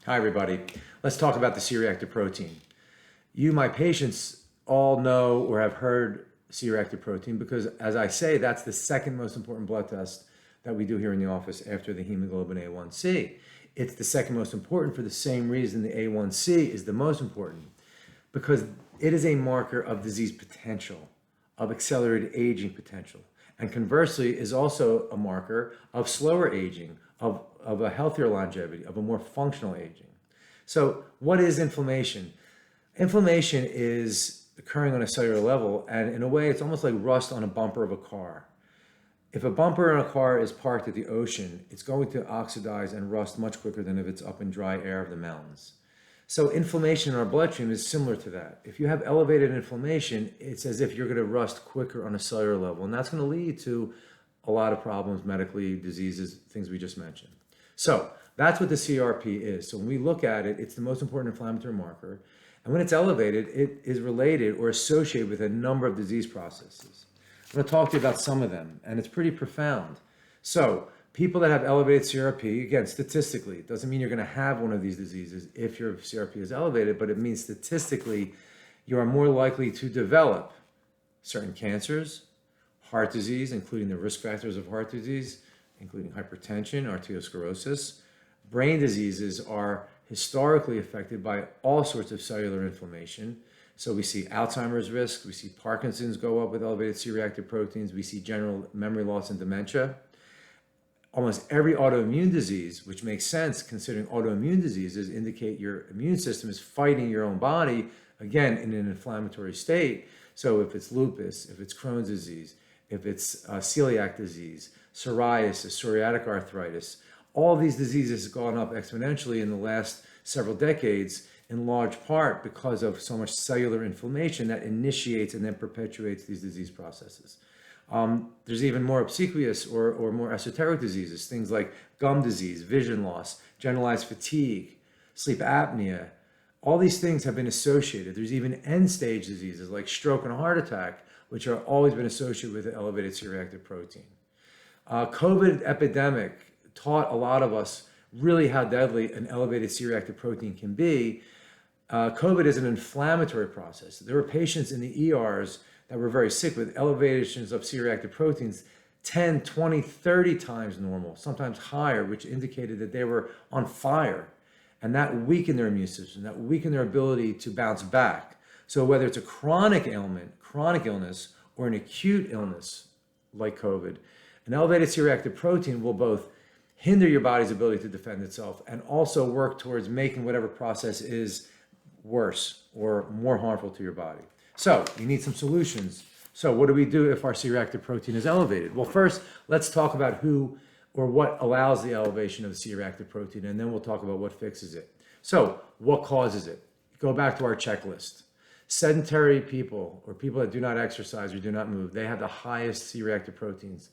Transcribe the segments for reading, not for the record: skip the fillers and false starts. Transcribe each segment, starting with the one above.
Hi, everybody. Let's talk about the C-reactive protein. You, my patients, all know or have heard C-reactive protein because, as I say, that's the second most important blood test that we do here in the office after the hemoglobin A1C. It's the second most important for the same reason the A1C is the most important, because it is a marker of disease potential, of accelerated aging potential, and conversely is also a marker of slower aging, of a healthier longevity, of a more functional aging. So what is inflammation? Inflammation is occurring on a cellular level, and in a way it's almost like rust on a bumper of a car. If a bumper in a car is parked at the ocean, it's going to oxidize and rust much quicker than if it's up in dry air of the mountains. So inflammation in our bloodstream is similar to that. If you have elevated inflammation, it's as if you're going to rust quicker on a cellular level, and that's going to lead to a lot of problems medically, diseases, things we just mentioned. So that's what the CRP is. So when we look at it, it's the most important inflammatory marker. And when it's elevated, it is related or associated with a number of disease processes. I'm going to talk to you about some of them, and it's pretty profound. So people that have elevated CRP, again, statistically, it doesn't mean you're going to have one of these diseases if your CRP is elevated, but it means statistically you are more likely to develop certain cancers, heart disease, including the risk factors of heart disease, including hypertension, arteriosclerosis. Brain diseases are historically affected by all sorts of cellular inflammation. So we see Alzheimer's risk, we see Parkinson's go up with elevated C-reactive proteins, we see general memory loss and dementia. Almost every autoimmune disease, which makes sense considering autoimmune diseases indicate your immune system is fighting your own body, again, in an inflammatory state. So if it's lupus, if it's Crohn's disease, if it's celiac disease, psoriasis, psoriatic arthritis, all these diseases have gone up exponentially in the last several decades, in large part because of so much cellular inflammation that initiates and then perpetuates these disease processes. There's even more obsequious or more esoteric diseases, things like gum disease, vision loss, generalized fatigue, sleep apnea. All these things have been associated. There's even end-stage diseases like stroke and heart attack, which are always been associated with an elevated C-reactive protein. COVID epidemic taught a lot of us really how deadly an elevated C-reactive protein can be. COVID is an inflammatory process. There were patients in the ERs that were very sick with elevations of C-reactive proteins 10, 20, 30 times normal, sometimes higher, which indicated that they were on fire. And that weakened their immune system, that weakened their ability to bounce back. So whether it's a chronic ailment, chronic illness, or an acute illness like COVID, an elevated C-reactive protein will both hinder your body's ability to defend itself and also work towards making whatever process is worse or more harmful to your body. So you need some solutions. So what do we do if our C-reactive protein is elevated? Well, first, let's talk about who or what allows the elevation of the C-reactive protein, and then we'll talk about what fixes it. So what causes it? Go back to our checklist. Sedentary people or people that do not exercise or do not move, they have the highest C-reactive proteins.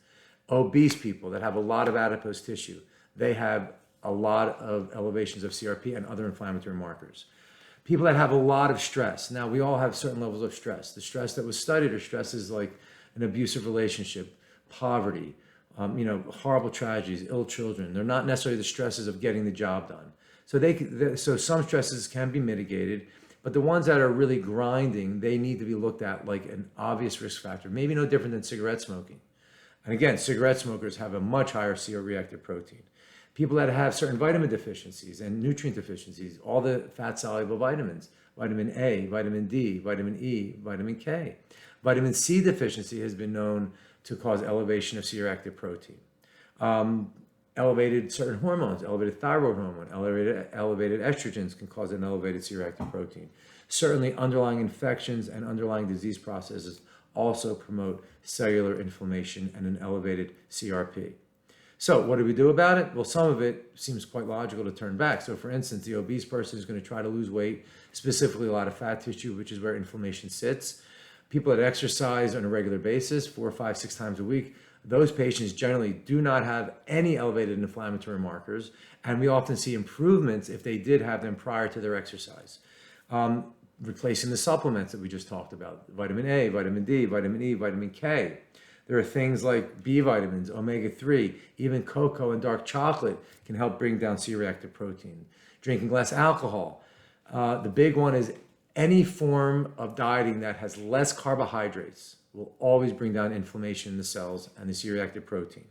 Obese people that have a lot of adipose tissue, they have a lot of elevations of CRP and other inflammatory markers. People that have a lot of stress. Now, we all have certain levels of stress. The stress that was studied are stresses like an abusive relationship, poverty, horrible tragedies, ill children. They're not necessarily the stresses of getting the job done. So some stresses can be mitigated, but the ones that are really grinding, they need to be looked at like an obvious risk factor, maybe no different than cigarette smoking. And again, cigarette smokers have a much higher C-reactive protein. People that have certain vitamin deficiencies and nutrient deficiencies, all the fat-soluble vitamins, vitamin A, vitamin D, vitamin E, vitamin K. Vitamin C deficiency has been known to cause elevation of C-reactive protein. Elevated certain hormones, elevated thyroid hormone, elevated estrogens can cause an elevated C-reactive protein. Certainly underlying infections and underlying disease processes also promote cellular inflammation and an elevated CRP. So what do we do about it? Well, some of it seems quite logical to turn back. So for instance, the obese person is going to try to lose weight, specifically a lot of fat tissue, which is where inflammation sits. People that exercise on a regular basis, 4, 5, 6 times a week, those patients generally do not have any elevated inflammatory markers, and we often see improvements if they did have them prior to their exercise. Replacing the supplements that we just talked about, vitamin A, vitamin D, vitamin E, vitamin K. There are things like B vitamins, omega-3, even cocoa and dark chocolate can help bring down C-reactive protein. Drinking less alcohol. The big one is any form of dieting that has less carbohydrates will always bring down inflammation in the cells and the C-reactive protein.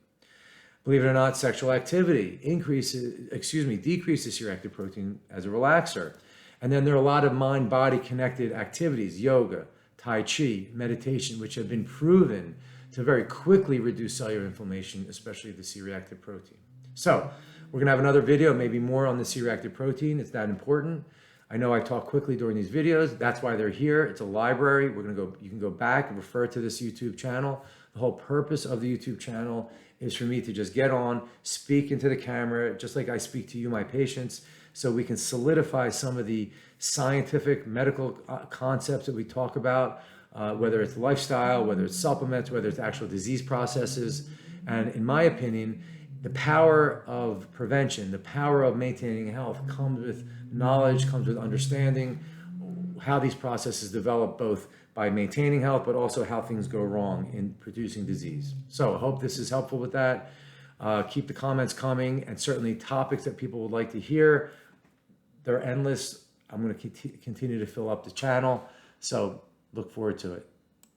Believe it or not, sexual activity decreases C-reactive protein as a relaxer. And then there are a lot of mind-body connected activities, yoga, Tai Chi, meditation, which have been proven to very quickly reduce cellular inflammation, especially the C-reactive protein. So we're gonna have another video, maybe more on the C-reactive protein. It's that important. I know I talk quickly during these videos. That's why they're here. It's a library. You can go back and refer to this YouTube channel. The whole purpose of the YouTube channel is for me to just get on, speak into the camera, just like I speak to you, my patients, so we can solidify some of the scientific medical concepts that we talk about, whether it's lifestyle, whether it's supplements, whether it's actual disease processes. And in my opinion, the power of prevention, the power of maintaining health comes with knowledge, comes with understanding how these processes develop, both by maintaining health, but also how things go wrong in producing disease. So I hope this is helpful with that. Keep the comments coming, and certainly topics that people would like to hear. They're endless. I'm going to continue to fill up the channel. So look forward to it.